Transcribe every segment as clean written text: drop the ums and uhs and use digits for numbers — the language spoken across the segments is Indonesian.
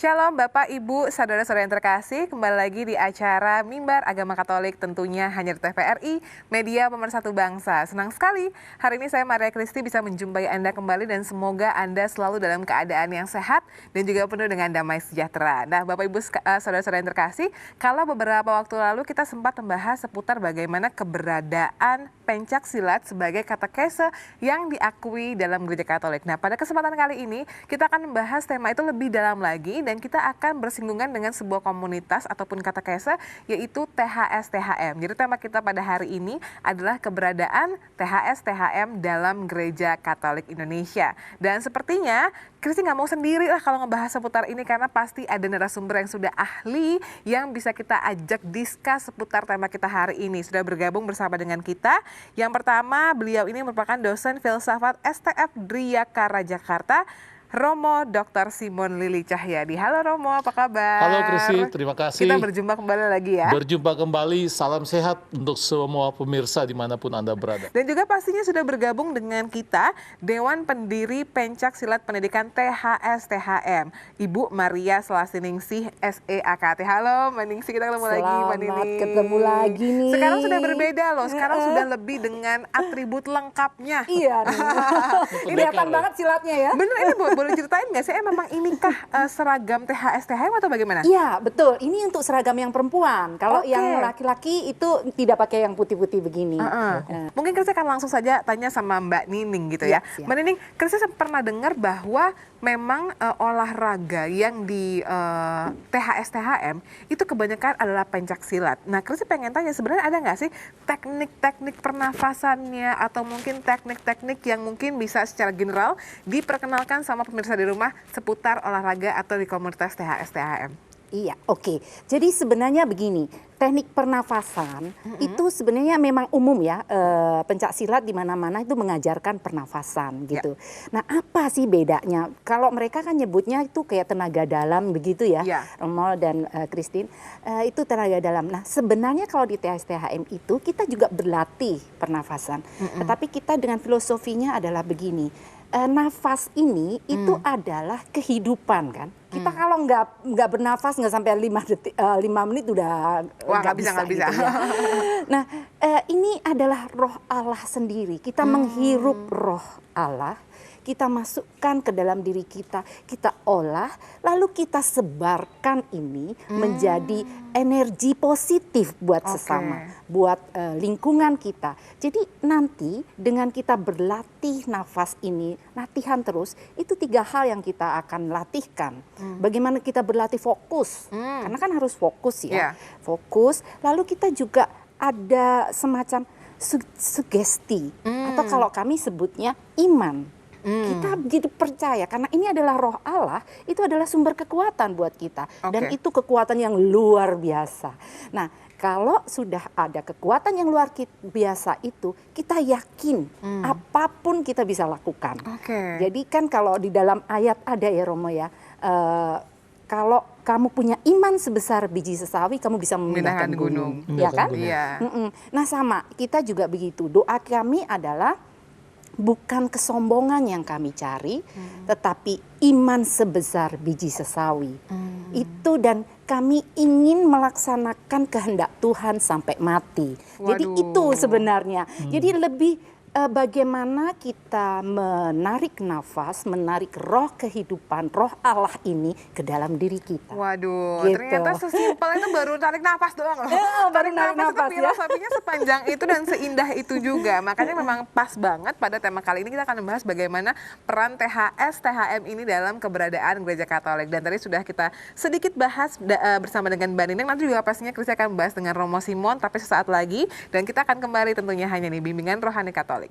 Shalom Bapak, Ibu, Saudara-saudara yang terkasih, kembali lagi di acara Mimbar Agama Katolik tentunya hanya di TVRI, media pemersatu bangsa. Senang sekali, hari ini saya Maria Kristi bisa menjumpai Anda kembali dan semoga Anda selalu dalam keadaan yang sehat dan juga penuh dengan damai sejahtera. Nah Bapak, Ibu, Saudara-saudara yang terkasih, kalau beberapa waktu lalu kita sempat membahas seputar bagaimana keberadaan pencak silat sebagai katekese yang diakui dalam gereja Katolik. Nah pada kesempatan kali ini kita akan membahas tema itu lebih dalam lagi dan kita akan bersinggungan dengan sebuah komunitas ataupun katekese yaitu THS-THM. Jadi tema kita pada hari ini adalah keberadaan THS-THM dalam gereja Katolik Indonesia. Dan sepertinya Kristi nggak mau sendiri lah kalau ngebahas seputar ini karena pasti ada narasumber yang sudah ahli yang bisa kita ajak diskus seputar tema kita hari ini. Sudah bergabung bersama dengan kita. Yang pertama, beliau ini merupakan dosen filsafat STF Driyakara Jakarta, Romo Dr. Simon Lili Cahyadi. Halo Romo, apa kabar? Halo Kristi, terima kasih. Kita berjumpa kembali lagi ya. Berjumpa kembali, salam sehat untuk semua pemirsa dimanapun Anda berada. Dan juga pastinya sudah bergabung dengan kita Dewan Pendiri Pencak Silat Pendidikan THS-THM, Ibu Maria Selasiningsih SEAKT. Halo Mbak Ningsih, kita ketemu lagi Mbak Nining. Selamat ketemu lagi nih. Sekarang sudah berbeda loh, sekarang sudah lebih dengan atribut lengkapnya. Iya nih. Kelihatan banget silatnya ya. Bener, ini boleh ceritain nggak sih, memang inikah seragam THS-THM atau bagaimana? Iya, betul. Ini untuk seragam yang perempuan. Kalau yang laki-laki itu tidak pakai yang putih-putih begini. Mungkin Kristi akan langsung saja tanya sama Mbak Nining gitu ya. Siap. Mbak Nining, Kristi pernah dengar bahwa memang olahraga yang di THS-THM itu kebanyakan adalah pencak silat. Nah, Kristi pengen tanya sebenarnya ada nggak sih teknik-teknik pernafasannya atau mungkin teknik-teknik yang mungkin bisa secara general diperkenalkan sama pemirsa di rumah seputar olahraga atau di komunitas THS-THM? Iya, oke. Jadi sebenarnya begini, teknik pernafasan itu sebenarnya memang umum ya. Pencak silat di mana-mana itu mengajarkan pernafasan gitu. Nah, apa sih bedanya? Kalau mereka kan nyebutnya itu kayak tenaga dalam begitu ya, Romo dan Christine. Itu tenaga dalam. Nah, sebenarnya kalau di THS-THM itu kita juga berlatih pernafasan. Tetapi kita dengan filosofinya adalah begini. Nafas ini itu adalah kehidupan kan. Kita kalau nggak bernafas nggak sampai 5 menit udah nggak bisa. Gitu ya. Nah, ini adalah roh Allah sendiri. Kita menghirup roh Allah, kita masukkan ke dalam diri kita, kita olah, lalu kita sebarkan ini menjadi energi positif buat sesama, buat lingkungan kita. Jadi nanti dengan kita berlatih nafas ini, latihan terus, itu 3 hal yang kita akan latihkan. Bagaimana kita berlatih fokus, karena kan harus fokus ya, fokus. Lalu kita juga ada semacam sugesti, atau kalau kami sebutnya iman. Kita jadi percaya karena ini adalah roh Allah, itu adalah sumber kekuatan buat kita dan itu kekuatan yang luar biasa. Nah, kalau sudah ada kekuatan yang luar biasa itu, kita yakin apapun kita bisa lakukan. Jadi kan kalau di dalam ayat ada ya Romo ya, kalau kamu punya iman sebesar biji sesawi, kamu bisa memindahkan gunung. Ya kan? Nah sama, kita juga begitu. Doa kami adalah bukan kesombongan yang kami cari, tetapi iman sebesar biji sesawi. Itu dan kami ingin melaksanakan kehendak Tuhan sampai mati. Jadi itu sebenarnya. Jadi lebih bagaimana kita menarik nafas, menarik roh kehidupan, roh Allah ini ke dalam diri kita. Waduh, gitu. Ternyata sesimpel itu baru tarik nafas doang loh. Baru narik nafas itu filosofinya sepanjang itu dan seindah itu juga. Makanya memang pas banget pada tema kali ini kita akan membahas bagaimana peran THS-THM ini dalam keberadaan gereja Katolik. Dan tadi sudah kita sedikit bahas bersama dengan Mbak Nining. Nanti juga pastinya Kristi akan membahas dengan Romo Simon, tapi sesaat lagi. Dan kita akan kembali tentunya hanya nih bimbingan rohani Katolik.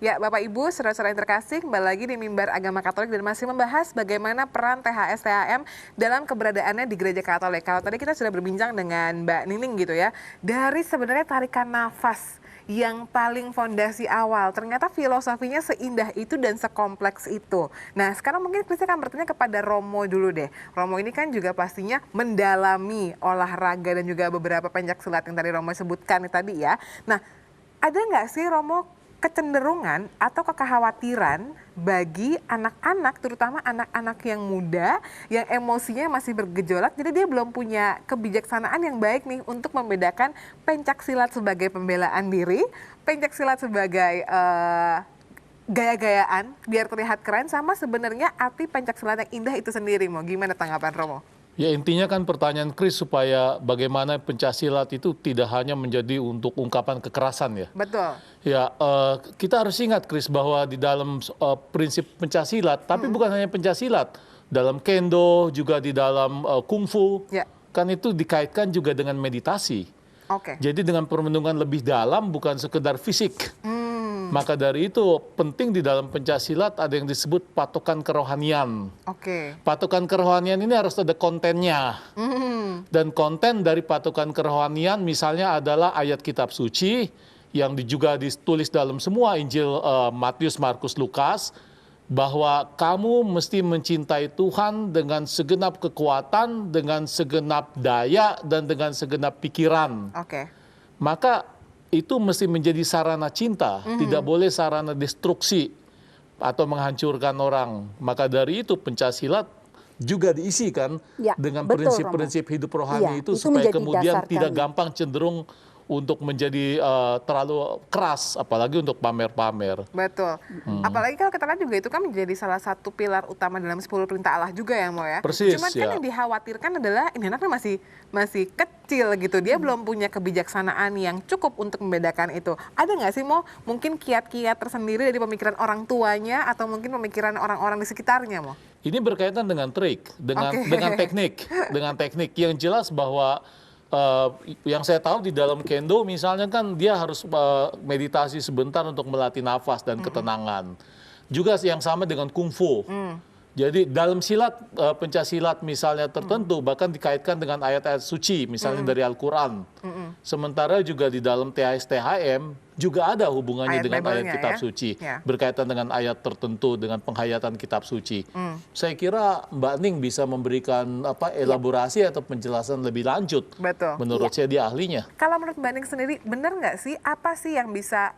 Ya, Bapak Ibu, saudara-saudara yang terkasih, kembali lagi di Mimbar Agama Katolik dan masih membahas bagaimana peran THS-THM dalam keberadaannya di Gereja Katolik. Kalau tadi kita sudah berbincang dengan Mbak Nining gitu ya, dari sebenarnya tarikan nafas yang paling fondasi awal. Ternyata filosofinya seindah itu dan sekompleks itu. Nah, sekarang mungkin Kristi akan bertanya kepada Romo dulu deh. Romo ini kan juga pastinya mendalami olahraga dan juga beberapa pencak silat yang tadi Romo sebutkan tadi ya. Nah, ada nggak sih Romo kecenderungan atau kekhawatiran bagi anak-anak, terutama anak-anak yang muda, yang emosinya masih bergejolak, jadi dia belum punya kebijaksanaan yang baik nih untuk membedakan pencak silat sebagai pembelaan diri, pencak silat sebagai gaya-gayaan biar terlihat keren, sama sebenarnya arti pencak silat yang indah itu sendiri. Mau gimana tanggapan Romo? Ya intinya kan pertanyaan Chris supaya bagaimana pencaksilat itu tidak hanya menjadi untuk ungkapan kekerasan ya. Betul. Ya kita harus ingat Chris bahwa di dalam prinsip pencaksilat, tapi bukan hanya pencaksilat, dalam kendo juga di dalam kungfu, Ya. kan itu dikaitkan juga dengan meditasi. Oke. Jadi dengan permenungan lebih dalam bukan sekedar fisik. Maka dari itu penting di dalam pencaksilat ada yang disebut patokan kerohanian. Oke. Patokan kerohanian ini harus ada kontennya. Dan konten dari patokan kerohanian misalnya adalah ayat kitab suci yang juga ditulis dalam semua Injil Matius, Markus, Lukas, bahwa kamu mesti mencintai Tuhan dengan segenap kekuatan, dengan segenap daya, dan dengan segenap pikiran. Oke. Maka itu mesti menjadi sarana cinta, tidak boleh sarana destruksi atau menghancurkan orang. Maka dari itu pencaksilat juga diisi kan Ya, dengan betul, prinsip-prinsip hidup rohani Ya, itu itu supaya menjadi kemudian dasar tidak kami. gampang cenderung untuk menjadi terlalu keras, apalagi untuk pamer-pamer. Betul. Apalagi kalau kita lihat juga itu kan menjadi salah satu pilar utama dalam 10 perintah Allah juga ya, Mo ya. Persis, Cuman kan ya. yang dikhawatirkan adalah ini anaknya masih kecil gitu. Dia belum punya kebijaksanaan yang cukup untuk membedakan itu. Ada nggak sih, Mo, mungkin kiat-kiat tersendiri dari pemikiran orang tuanya atau mungkin pemikiran orang-orang di sekitarnya, Mo? Ini berkaitan dengan trik, Oke. dengan teknik yang jelas bahwa yang saya tahu di dalam kendo misalnya kan dia harus meditasi sebentar untuk melatih nafas dan ketenangan. Juga yang sama dengan kungfu. Jadi dalam silat, pencaksilat misalnya tertentu bahkan dikaitkan dengan ayat-ayat suci misalnya dari Al-Quran. Sementara juga di dalam THS-THM juga ada hubungannya Ayat dengan ayat Bible-nya kitab ya? suci. Ya. Berkaitan dengan ayat tertentu, dengan penghayatan kitab suci. Saya kira Mbak Ning bisa memberikan elaborasi atau penjelasan lebih lanjut. Betul. Menurut saya dia ahlinya. Kalau menurut Mbak Ning sendiri, benar nggak sih apa sih yang bisa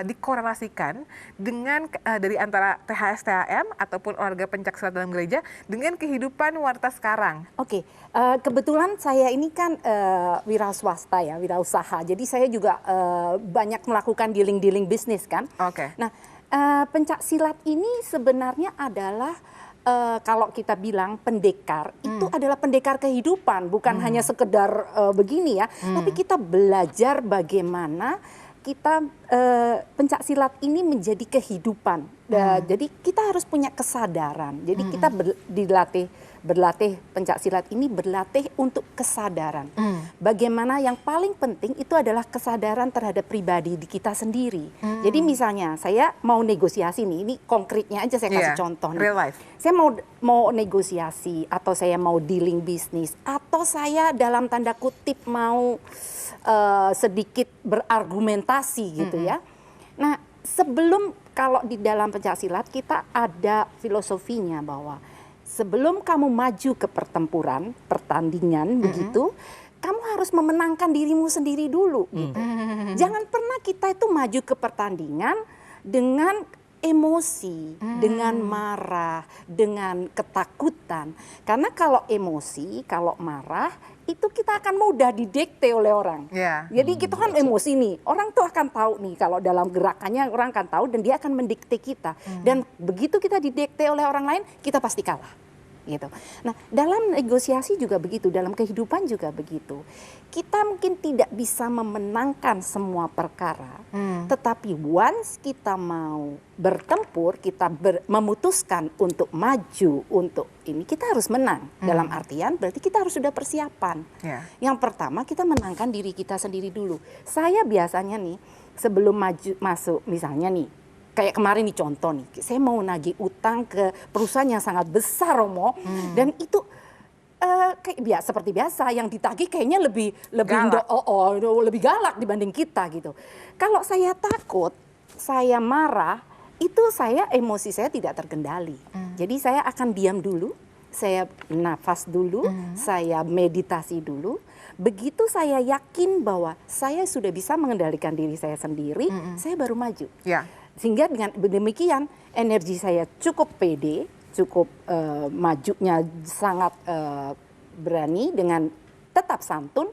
dikorelasikan dengan dari antara THS-THM ataupun olahraga pencak silat dalam gereja dengan kehidupan warta sekarang? Oke, kebetulan saya ini kan wira swasta ya, wirausaha. Jadi saya juga banyak melakukan dealing-dealing bisnis kan. Oke. Nah, pencak silat ini sebenarnya adalah kalau kita bilang pendekar, itu adalah pendekar kehidupan, bukan hanya sekedar begini ya. Tapi kita belajar bagaimana kita pencak silat ini menjadi kehidupan. Jadi kita harus punya kesadaran. Jadi kita berlatih pencak silat ini berlatih untuk kesadaran. Bagaimana yang paling penting itu adalah kesadaran terhadap pribadi di kita sendiri. Jadi misalnya saya mau negosiasi nih, ini konkretnya aja saya kasih Iya, contoh nih. real life. Saya mau negosiasi atau saya mau dealing bisnis atau saya dalam tanda kutip mau sedikit berargumentasi gitu ya. Nah, sebelum kalau di dalam pencak silat kita ada filosofinya bahwa sebelum kamu maju ke pertandingan begitu, kamu harus memenangkan dirimu sendiri dulu gitu. Jangan pernah kita itu maju ke pertandingan dengan emosi, dengan marah, dengan ketakutan. Karena kalau emosi, kalau marah, itu kita akan mudah didikte oleh orang. Ya. Jadi kita kan emosi nih, orang tuh akan tahu nih kalau dalam gerakannya orang akan tahu dan dia akan mendikte kita. Dan begitu kita didikte oleh orang lain, kita pasti kalah. Gitu. Nah, dalam negosiasi juga begitu, dalam kehidupan juga begitu. Kita mungkin tidak bisa memenangkan semua perkara, tetapi once kita mau bertempur, kita memutuskan untuk maju, untuk ini kita harus menang. Dalam artian berarti kita harus sudah persiapan. Ya. Yang pertama kita menangkan diri kita sendiri dulu. Saya biasanya nih sebelum masuk misalnya nih, kayak kemarin nih contoh nih, saya mau nagih utang ke perusahaan yang sangat besar Romo, dan itu Kayak seperti biasa, yang ditagih kayaknya lebih Galak. lebih galak dibanding kita gitu. Kalau saya takut, saya marah, itu emosi saya tidak terkendali. Jadi saya akan diam dulu, saya nafas dulu, saya meditasi dulu. Begitu saya yakin bahwa saya sudah bisa mengendalikan diri saya sendiri, saya baru maju. Ya. Sehingga dengan demikian energi saya cukup pede, cukup majunya sangat berani dengan tetap santun,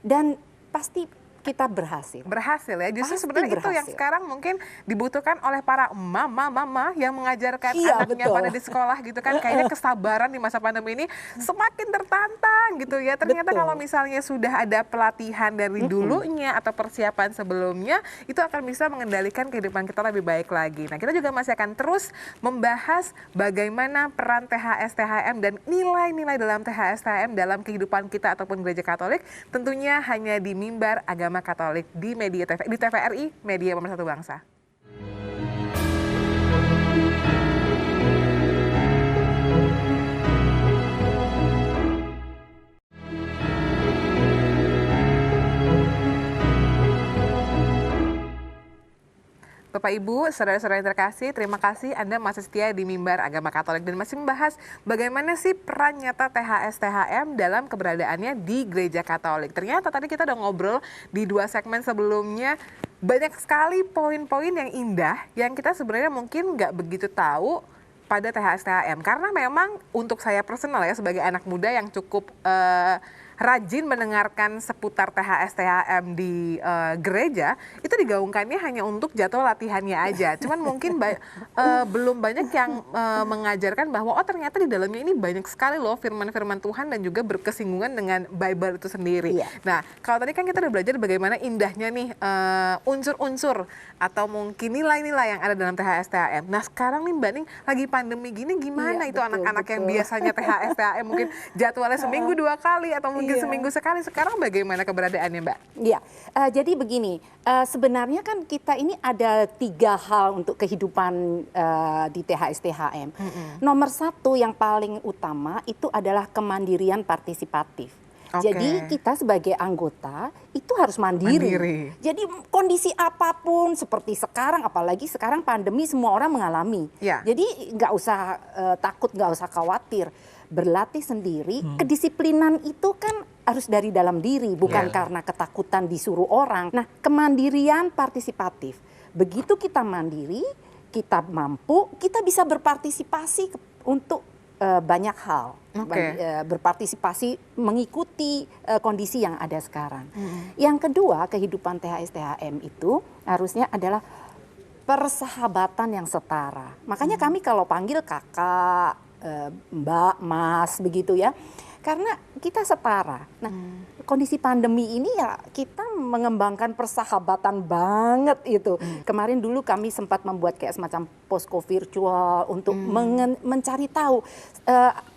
dan pasti kita berhasil. Berhasil ya, justru Pasti sebenarnya itu yang berhasil. sekarang mungkin dibutuhkan oleh para mama yang mengajarkan Iya, anaknya betul. pada di sekolah gitu kan. Kayaknya kesabaran di masa pandemi ini semakin tertantang gitu ya. Ternyata Betul. kalau misalnya sudah ada pelatihan dari dulunya atau persiapan sebelumnya, itu akan bisa mengendalikan kehidupan kita lebih baik lagi. Nah, kita juga masih akan terus membahas bagaimana peran THS THM dan nilai-nilai dalam THS THM dalam kehidupan kita ataupun gereja Katolik, tentunya hanya di Mimbar Agama Katolik di di TVRI Media Pemersatu Bangsa. Bapak Ibu, saudara-saudara yang terkasih, terima kasih Anda masih setia di Mimbar Agama Katolik dan masih membahas bagaimana sih peran nyata THS THM dalam keberadaannya di Gereja Katolik. Ternyata tadi kita udah ngobrol di 2 segmen sebelumnya, banyak sekali poin-poin yang indah yang kita sebenarnya mungkin nggak begitu tahu pada THS THM. Karena memang untuk saya personal ya, sebagai anak muda yang cukup rajin mendengarkan seputar THS THM di gereja, itu digaungkannya hanya untuk jadwal latihannya aja. Cuman mungkin belum banyak yang mengajarkan bahwa ternyata di dalamnya ini banyak sekali loh firman-firman Tuhan dan juga berkesinggungan dengan Bible itu sendiri. Iya. Nah, kalau tadi kan kita udah belajar bagaimana indahnya nih unsur-unsur atau mungkin nilai-nilai yang ada dalam THS THM. Nah, sekarang nih Mbak Ning lagi pandemi gini, gimana Iya, itu betul, anak-anak yang betul. biasanya THS THM mungkin jadwalnya seminggu 2 kali atau mungkin Iya. seminggu sekali, sekarang bagaimana keberadaannya Mbak? Iya, jadi begini, sebenarnya kan kita ini ada 3 hal untuk kehidupan di THS THM. Nomor 1 yang paling utama itu adalah kemandirian partisipatif. Oke. Jadi kita sebagai anggota itu harus mandiri. Mandiri. Jadi kondisi apapun seperti sekarang, apalagi sekarang pandemi semua orang mengalami. Ya. Jadi nggak usah takut, nggak usah khawatir. Berlatih sendiri, kedisiplinan itu kan harus dari dalam diri, bukan karena ketakutan disuruh orang. Nah, kemandirian partisipatif. Begitu kita mandiri, kita mampu, kita bisa berpartisipasi untuk banyak hal. Oke. Berpartisipasi mengikuti kondisi yang ada sekarang. Yang kedua, kehidupan THS THM itu harusnya adalah persahabatan yang setara. Makanya kami kalau panggil kakak, Mbak, Mas, begitu ya. Karena kita setara. Nah, kondisi pandemi ini ya kita mengembangkan persahabatan banget itu. Kemarin dulu kami sempat membuat kayak semacam posko virtual untuk mencari tahu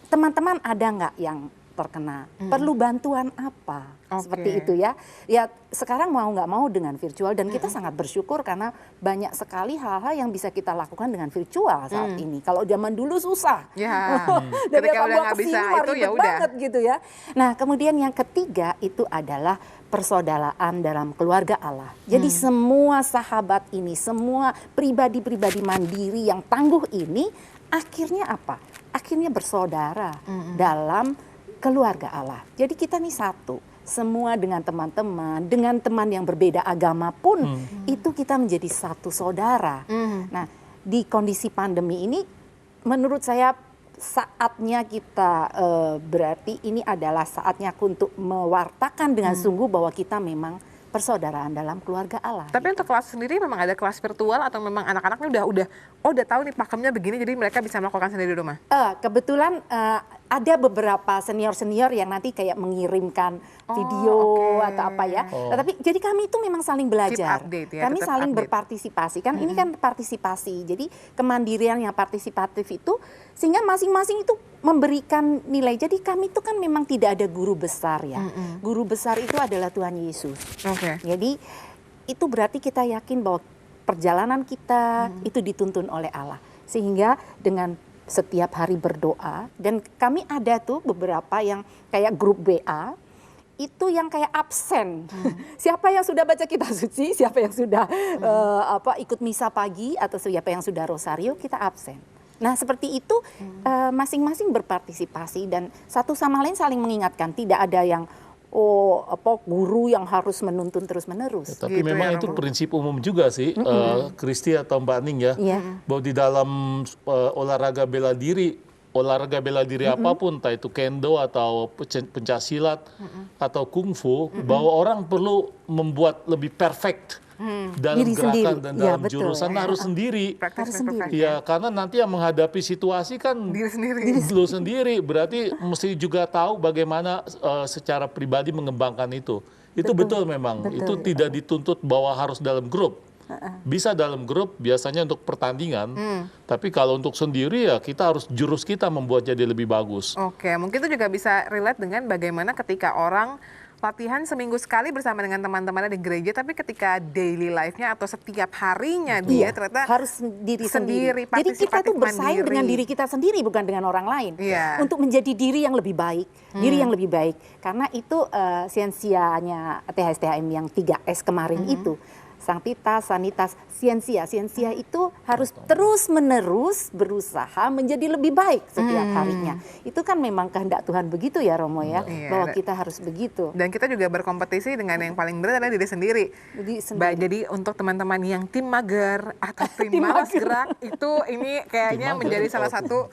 teman-teman ada nggak yang terkena, perlu bantuan apa, seperti itu ya. Ya sekarang mau nggak mau dengan virtual, dan kita sangat bersyukur karena banyak sekali hal-hal yang bisa kita lakukan dengan virtual saat ini. Kalau zaman dulu susah. Ya. Dari Ketika udah Papua nggak ke sini bisa mah itu ribet ya udah. banget gitu ya. Nah, kemudian yang ketiga itu adalah persaudaraan dalam keluarga Allah. Jadi semua sahabat ini, semua pribadi-pribadi mandiri yang tangguh ini akhirnya apa? Akhirnya bersaudara dalam keluarga Allah. Jadi kita nih satu. Semua dengan teman-teman, dengan teman yang berbeda agama pun itu kita menjadi satu saudara. Nah, di kondisi pandemi ini menurut saya saatnya kita berarti ini adalah saatnya untuk mewartakan dengan sungguh bahwa kita memang persaudaraan dalam keluarga Allah. Tapi untuk kelas sendiri memang ada kelas virtual atau memang anak-anaknya udah tahu nih pakemnya begini, jadi mereka bisa melakukan sendiri di rumah? Kebetulan ada beberapa senior-senior yang nanti kayak mengirimkan video atau apa ya. Tapi jadi kami itu memang saling belajar. Keep update ya, Kami tetap saling update. berpartisipasi. Kan ini kan partisipasi. Jadi kemandirian yang partisipatif itu sehingga masing-masing itu memberikan nilai. Jadi kami itu kan memang tidak ada guru besar ya. Guru besar itu adalah Tuhan Yesus. Oke. Jadi itu berarti kita yakin bahwa perjalanan kita itu dituntun oleh Allah. Sehingga dengan setiap hari berdoa, dan kami ada tuh beberapa yang kayak grup WA itu yang kayak absen. Siapa yang sudah baca kitab suci, siapa yang sudah ikut misa pagi, atau siapa yang sudah rosario, kita absen. Nah seperti itu masing-masing berpartisipasi dan satu sama lain saling mengingatkan. Tidak ada yang guru yang harus menuntun terus-menerus. Tapi Gitu memang ya, itu Romo. prinsip umum juga sih, Kristi atau Mbak Ning ya, Iya. bahwa di dalam olahraga bela diri apapun, entah itu kendo atau pencaksilat atau kungfu, bahwa orang perlu membuat lebih perfect dalam Diri gerakan sendiri. dan Iya, dalam betul. jurusan harus sendiri. Praktis Harus dan sendiri. perfect. Ya, karena nanti yang menghadapi situasi kan Diri sendiri. lu sendiri, berarti mesti juga tahu bagaimana secara pribadi mengembangkan itu. Itu betul memang. Betul. Itu tidak dituntut bahwa harus dalam grup. Bisa dalam grup biasanya untuk pertandingan, tapi kalau untuk sendiri ya kita harus jurus kita membuat jadi lebih bagus. Oke, mungkin itu juga bisa relate dengan bagaimana ketika orang latihan seminggu sekali bersama dengan teman-temannya di gereja, tapi ketika daily life-nya atau setiap harinya dia ternyata harus diri sendiri. Jadi kita tuh partisipatif, bersaing mandiri. dengan diri kita sendiri, bukan dengan orang lain. Iya. Untuk menjadi diri yang lebih baik, diri yang lebih baik. Karena itu siensianya THSTHM yang 3S kemarin itu. Sanctitas, Sanitas, Siensia. Siensia itu harus terus-menerus berusaha menjadi lebih baik setiap harinya. Itu kan memang kehendak Tuhan begitu ya Romo ya, Iya. bahwa kita harus begitu. Dan kita juga berkompetisi dengan yang paling berat adalah diri sendiri. Jadi untuk teman-teman yang tim mager atau tim Tim malas mager. gerak, itu ini kayaknya Tim mager. menjadi salah satu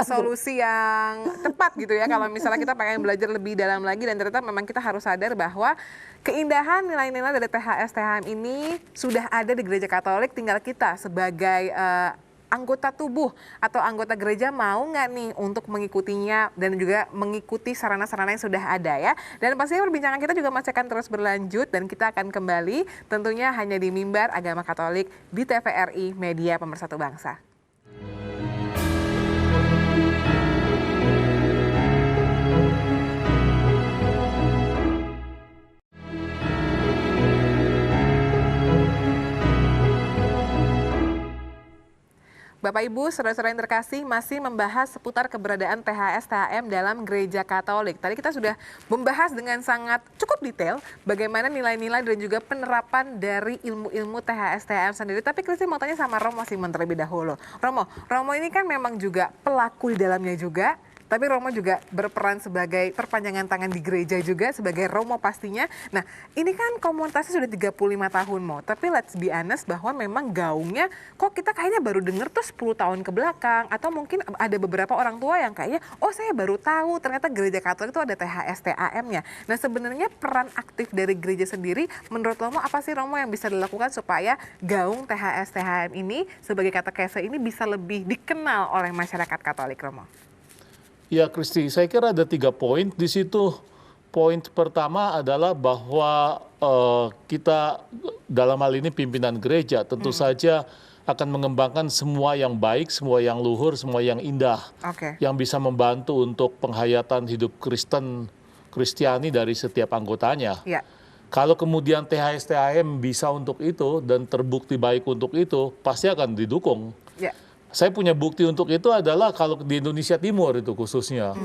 solusi yang tepat gitu ya. Kalau misalnya kita pengen belajar lebih dalam lagi, dan ternyata memang kita harus sadar bahwa keindahan nilai-nilai dari THS-THM ini sudah ada di gereja Katolik, tinggal kita sebagai anggota tubuh atau anggota gereja mau nggak nih untuk mengikutinya dan juga mengikuti sarana-sarana yang sudah ada ya. Dan pastinya perbincangan kita juga masih akan terus berlanjut dan kita akan kembali tentunya hanya di Mimbar Agama Katolik di TVRI Media Pemersatu Bangsa. Bapak Ibu, saudara-saudara yang terkasih, masih membahas seputar keberadaan THS-THM dalam gereja Katolik. Tadi kita sudah membahas dengan sangat cukup detail bagaimana nilai-nilai dan juga penerapan dari ilmu-ilmu THS-THM sendiri. Tapi Kristi mau tanya sama Romo Simon terlebih dahulu. Romo ini kan memang juga pelaku di dalamnya juga. Tapi Romo juga berperan sebagai perpanjangan tangan di gereja juga, sebagai Romo pastinya. Nah, ini kan komunitasnya sudah 35 tahun, Mo. Tapi let's be honest bahwa memang gaungnya, kok kita kayaknya baru dengar tuh 10 tahun ke belakang. Atau mungkin ada beberapa orang tua yang kayaknya, oh saya baru tahu ternyata gereja Katolik itu ada THS-THM-nya. Nah, sebenarnya peran aktif dari gereja sendiri, menurut Romo apa sih Romo yang bisa dilakukan supaya gaung THS-THM ini sebagai katekese ini bisa lebih dikenal oleh masyarakat Katolik, Romo? Ya Kristi, saya kira ada 3 poin di situ. Poin pertama adalah bahwa kita dalam hal ini pimpinan gereja tentu saja akan mengembangkan semua yang baik, semua yang luhur, semua yang indah, yang bisa membantu untuk penghayatan hidup Kristiani dari setiap anggotanya. Ya. Kalau kemudian THS-THM bisa untuk itu dan terbukti baik untuk itu, pasti akan didukung. Ya. Saya punya bukti untuk itu adalah kalau di Indonesia Timur itu khususnya.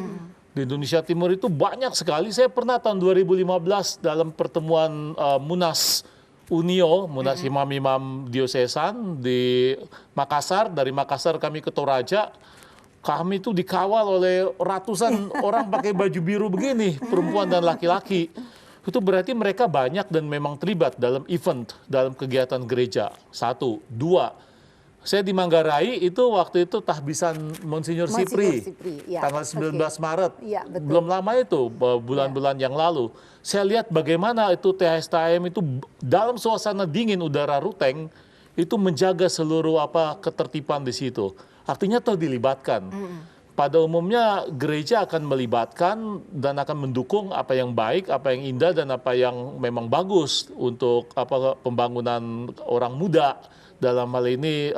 Di Indonesia Timur itu banyak sekali. Saya pernah tahun 2015 dalam pertemuan Munas Unio, Munas Imam-Imam Diosesan di Makassar. Dari Makassar kami ke Toraja. Kami itu dikawal oleh ratusan orang pakai baju biru begini, perempuan dan laki-laki. Itu berarti mereka banyak dan memang terlibat dalam event, dalam kegiatan gereja. 1, 2. Saya di Manggarai itu waktu itu tahbisan Monsinyur Sipri, ya. tanggal 19 Maret, Ya, betul. belum lama itu, bulan-bulan yang lalu. Saya lihat bagaimana itu THS-THM itu dalam suasana dingin udara Ruteng, itu menjaga seluruh ketertiban di situ. Artinya toh dilibatkan. Pada umumnya gereja akan melibatkan dan akan mendukung apa yang baik, apa yang indah, dan apa yang memang bagus untuk pembangunan orang muda. Dalam hal ini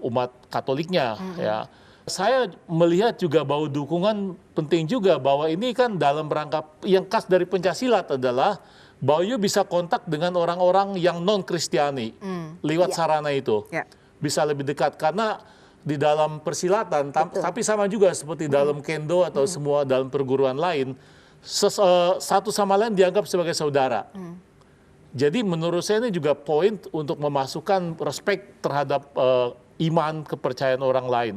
umat Katoliknya ya. Saya melihat juga bahwa dukungan penting juga bahwa ini kan dalam rangka yang khas dari Pencaksilat adalah bahwa you bisa kontak dengan orang-orang yang non-Kristiani lewat sarana itu. Ya. Bisa lebih dekat karena di dalam persilatan, tapi sama juga seperti dalam kendo atau semua dalam perguruan lain, satu sama lain dianggap sebagai saudara. Jadi menurut saya ini juga poin untuk memasukkan respek terhadap iman, kepercayaan orang lain.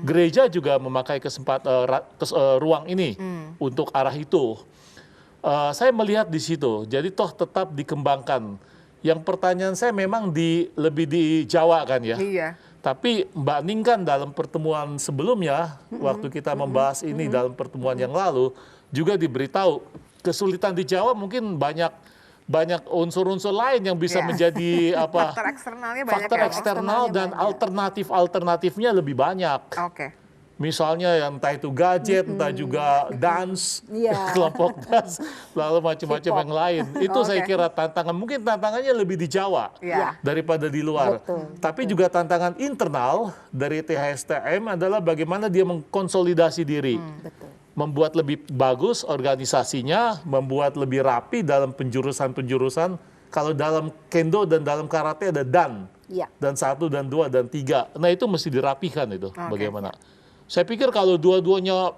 Gereja juga memakai ruang ini untuk arah itu. Saya melihat di situ, jadi toh tetap dikembangkan. Yang pertanyaan saya memang lebih di Jawa kan ya. Iya. Tapi Mbak Ning kan dalam pertemuan sebelumnya, waktu kita membahas ini dalam pertemuan yang lalu, juga diberitahu kesulitan di Jawa mungkin banyak unsur-unsur lain yang bisa menjadi apa? Faktor eksternalnya banyak. Faktor eksternal dan alternatifnya lebih banyak. Oke. Misalnya yang entah itu gadget, entah juga dance, kelompok dance, lalu macam-macam yang lain. Itu saya kira mungkin tantangannya lebih di Jawa daripada di luar. Tapi juga tantangan internal dari THSTM adalah bagaimana dia mengkonsolidasi diri. Membuat lebih bagus organisasinya, membuat lebih rapi dalam penjurusan-penjurusan. Kalau dalam kendo dan dalam karate ada dan 1, dan 2, dan 3. Nah itu mesti dirapikan itu bagaimana. Saya pikir kalau dua-duanya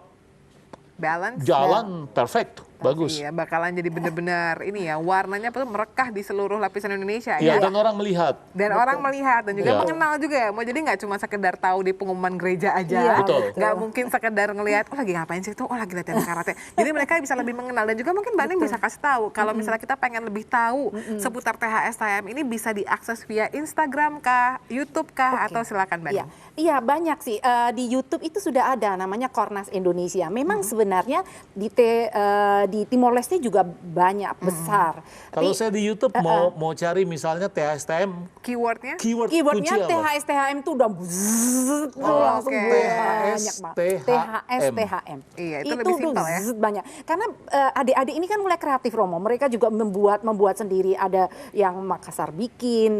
jalan perfect, bagus. Iya, bakalan jadi benar-benar ini ya, warnanya tuh merekah di seluruh lapisan Indonesia ya. ya. Dan orang melihat. Dan orang melihat dan juga mengenal juga ya. Mau jadi nggak cuma sekedar tahu di pengumuman gereja aja. Nggak mungkin sekedar ngelihat, oh lagi ngapain sih itu, oh lagi latihan karate. Jadi mereka bisa lebih mengenal dan juga mungkin Mbak Ning bisa kasih tahu kalau misalnya kita pengen lebih tahu seputar THSTM ini bisa diakses via Instagram kah, YouTube kah, atau silakan Mbak Ning. Iya banyak sih, di YouTube itu sudah ada namanya Kornas Indonesia. Memang sebenarnya di Timor Leste juga banyak besar. Kalau saya di YouTube mau cari misalnya THSTM, keywordnya keywordnya THSTM itu udah langsung banyak banget. THSTM. Iya, itu lebih simpel ya. Banyak. Karena adik-adik ini kan mulai kreatif Romo. Mereka juga membuat sendiri. Ada yang Makassar bikin,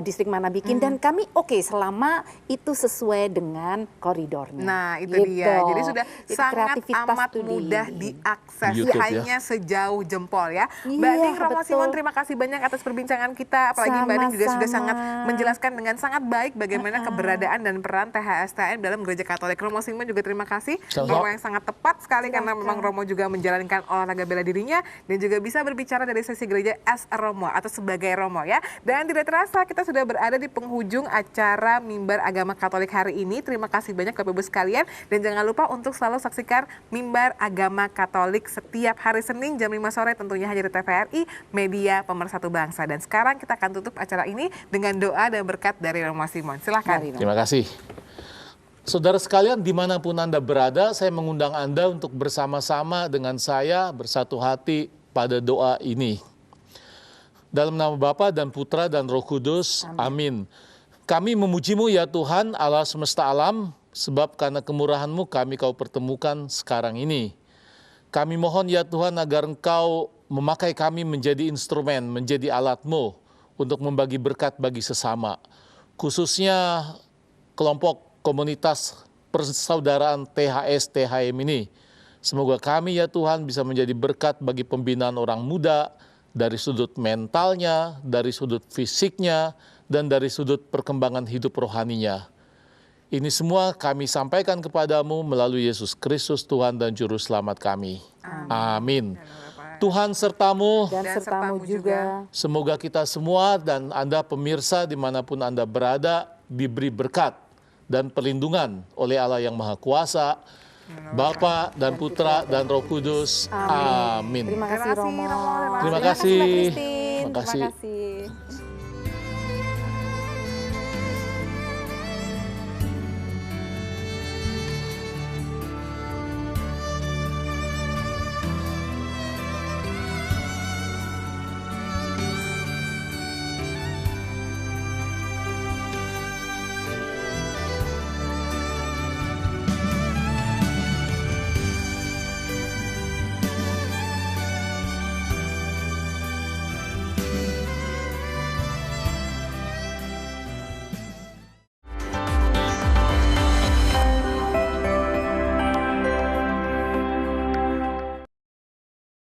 distrik mana bikin, dan kami selama itu sesuai dengan koridornya. Nah itu dia, jadi sudah sangat amat mudah diakses, hanya sejauh jempol ya. Mbak Ning, Romo Simon, terima kasih banyak atas perbincangan kita, apalagi Mbak Ning juga sudah sangat menjelaskan dengan sangat baik bagaimana keberadaan dan peran THSTM dalam Gereja Katolik. Romo Simon juga terima kasih, Romo yang sangat tepat sekali karena memang Romo juga menjalankan olahraga bela dirinya dan juga bisa berbicara dari sesi gereja as a Romo atau sebagai Romo ya. Dan tidak terasa kita sudah berada di penghujung acara Mimbar Agama Katolik hari ini. Terima kasih banyak Bapak Ibu sekalian dan jangan lupa untuk selalu saksikan Mimbar Agama Katolik setiap hari Senin jam 5 sore tentunya hanya di TVRI, media pemersatu bangsa. Dan sekarang kita akan tutup acara ini dengan doa dan berkat dari Romo Simon. Silahkan. Terima kasih. Saudara sekalian, dimanapun Anda berada, saya mengundang Anda untuk bersama-sama dengan saya bersatu hati pada doa ini. Dalam nama Bapa dan Putra dan Roh Kudus, amin. Kami memuji-Mu ya Tuhan Allah semesta alam, sebab karena kemurahan-Mu kami Kau pertemukan sekarang ini. Kami mohon ya Tuhan agar Engkau memakai kami menjadi instrumen, menjadi alat-Mu untuk membagi berkat bagi sesama. Khususnya kelompok komunitas persaudaraan THS-THM ini. Semoga kami ya Tuhan bisa menjadi berkat bagi pembinaan orang muda dari sudut mentalnya, dari sudut fisiknya, dan dari sudut perkembangan hidup rohaninya. Ini semua kami sampaikan kepadamu melalui Yesus Kristus Tuhan dan Juru Selamat kami. Amin. Tuhan sertamu dan sertamu juga. Semoga kita semua dan Anda pemirsa dimanapun Anda berada diberi berkat dan perlindungan oleh Allah yang Maha Kuasa, Bapa dan Putra dan Roh Kudus. Amin. Terima kasih Romo. Terima kasih. Terima kasih.